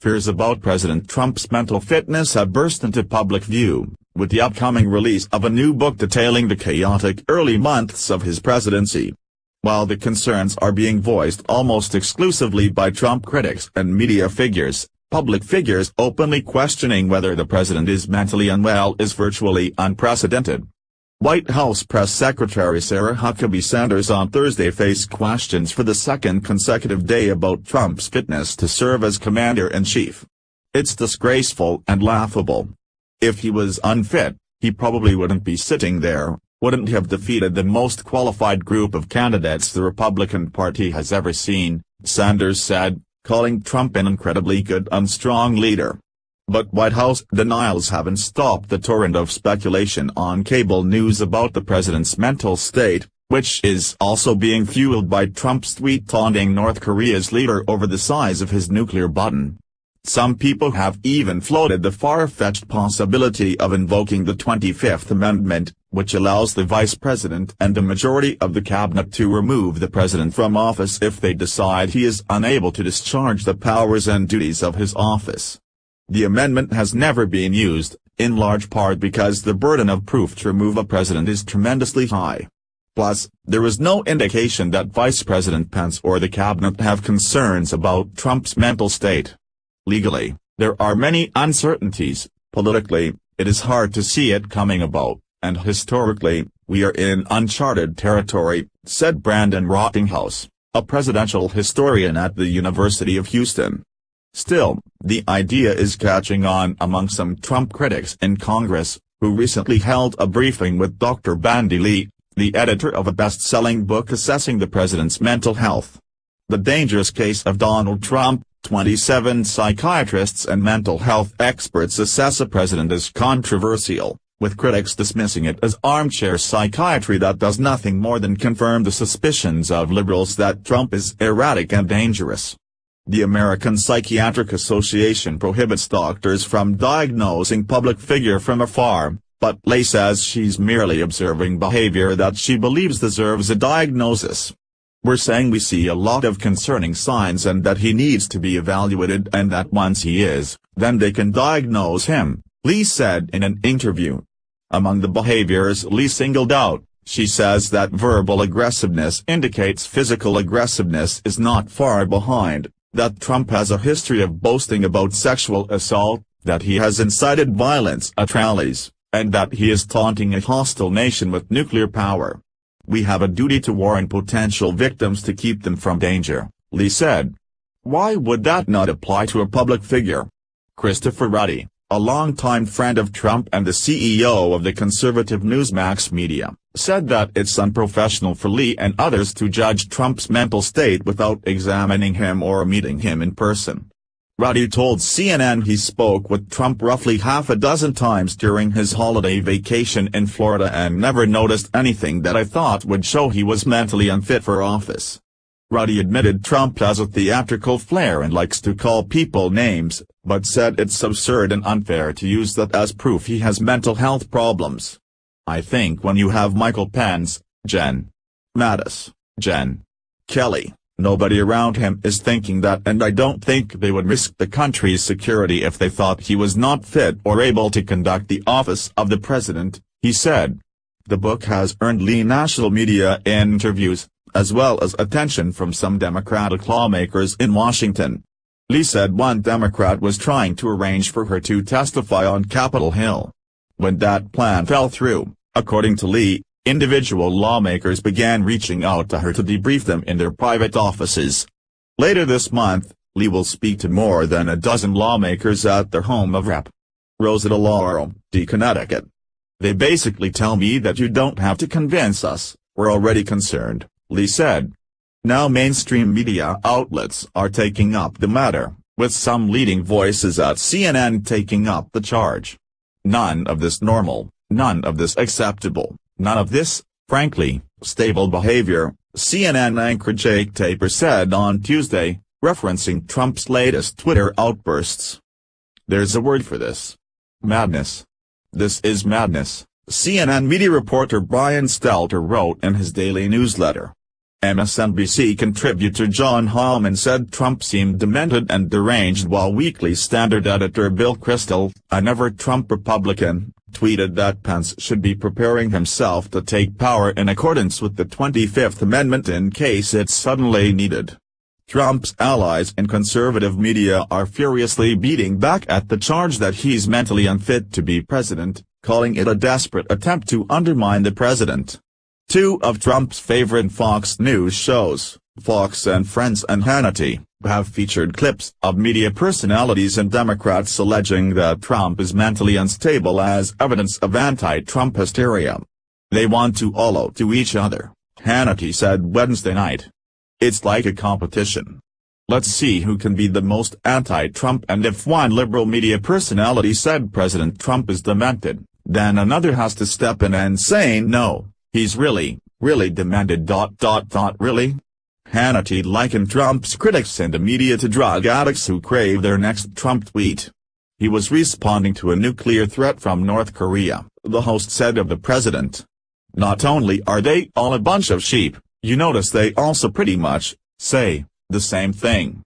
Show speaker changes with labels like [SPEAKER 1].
[SPEAKER 1] Fears about President Trump's mental fitness have burst into public view, with the upcoming release of a new book detailing the chaotic early months of his presidency. While the concerns are being voiced almost exclusively by Trump critics and media figures, public figures openly questioning whether the president is mentally unwell is virtually unprecedented. White House Press Secretary Sarah Huckabee Sanders on Thursday faced questions for the second consecutive day about Trump's fitness to serve as commander-in-chief. "It's disgraceful and laughable. If he was unfit, he probably wouldn't be sitting there, wouldn't have defeated the most qualified group of candidates the Republican Party has ever seen," Sanders said, calling Trump an incredibly good and strong leader. But White House denials haven't stopped the torrent of speculation on cable news about the president's mental state, which is also being fueled by Trump's tweet taunting North Korea's leader over the size of his nuclear button. Some people have even floated the far-fetched possibility of invoking the 25th Amendment, which allows the vice president and a majority of the cabinet to remove the president from office if they decide he is unable to discharge the powers and duties of his office. The amendment has never been used, in large part because the burden of proof to remove a president is tremendously high. Plus, there is no indication that Vice President Pence or the cabinet have concerns about Trump's mental state. Legally, there are many uncertainties. Politically, it is hard to see it coming about, and historically, we are in uncharted territory, said Brandon Rottinghouse, a presidential historian at the University of Houston. Still, the idea is catching on among some Trump critics in Congress, who recently held a briefing with Dr. Bandy Lee, the editor of a best-selling book assessing the president's mental health. The Dangerous Case of Donald Trump. 27 psychiatrists and mental health experts assess a president as controversial, with critics dismissing it as armchair psychiatry that does nothing more than confirm the suspicions of liberals that Trump is erratic and dangerous. The American Psychiatric Association prohibits doctors from diagnosing public figure from afar, but Lee says she's merely observing behavior that she believes deserves a diagnosis. "We're saying we see a lot of concerning signs and that he needs to be evaluated and that once he is, then they can diagnose him," Lee said in an interview. Among the behaviors Lee singled out, she says that verbal aggressiveness indicates physical aggressiveness is not far behind, that Trump has a history of boasting about sexual assault, that he has incited violence at rallies, and that he is taunting a hostile nation with nuclear power. "We have a duty to warn potential victims to keep them from danger," Lee said. Why would that not apply to a public figure? Christopher Ruddy, a longtime friend of Trump and the CEO of the conservative Newsmax media, said that it's unprofessional for Lee and others to judge Trump's mental state without examining him or meeting him in person. Ruddy told CNN he spoke with Trump roughly half a dozen times during his holiday vacation in Florida and never noticed anything that I thought would show he was mentally unfit for office. Ruddy admitted Trump has a theatrical flair and likes to call people names, but said it's absurd and unfair to use that as proof he has mental health problems. "I think when you have Michael Pence, Jen Mattis, Jen Kelly, nobody around him is thinking that, and I don't think they would risk the country's security if they thought he was not fit or able to conduct the office of the president," he said. The book has earned Lee national media interviews, as well as attention from some Democratic lawmakers in Washington. Lee said one Democrat was trying to arrange for her to testify on Capitol Hill. When that plan fell through, according to Lee, individual lawmakers began reaching out to her to debrief them in their private offices. Later this month, Lee will speak to more than a dozen lawmakers at their home of Rep. Rosetta Laurel, Connecticut. "They basically tell me that you don't have to convince us, we're already concerned," Lee said. Now mainstream media outlets are taking up the matter, with some leading voices at CNN taking up the charge. "None of this normal, none of this acceptable. None of this, frankly, stable behavior," CNN anchor Jake Tapper said on Tuesday, referencing Trump's latest Twitter outbursts. "There's a word for this. Madness. This is madness," CNN media reporter Brian Stelter wrote in his daily newsletter. MSNBC contributor John Hallman said Trump seemed demented and deranged, while Weekly Standard editor Bill Kristol, a never-Trump Republican, tweeted that Pence should be preparing himself to take power in accordance with the 25th Amendment in case it's suddenly needed. Trump's allies in conservative media are furiously beating back at the charge that he's mentally unfit to be president, calling it a desperate attempt to undermine the president. Two of Trump's favorite Fox News shows, Fox and Friends and Hannity, have featured clips of media personalities and Democrats alleging that Trump is mentally unstable as evidence of anti-Trump hysteria. They want to all to each other, Hannity said Wednesday night. It's like a competition. Let's see who can be the most anti-Trump, and if one liberal media personality said President Trump is demented, then another has to step in and say no. He's really demented. Really? Hannity likened Trump's critics and the media to drug addicts who crave their next Trump tweet. He was responding to a nuclear threat from North Korea, the host said of the president. Not only are they all a bunch of sheep, you notice they also pretty much say the same thing.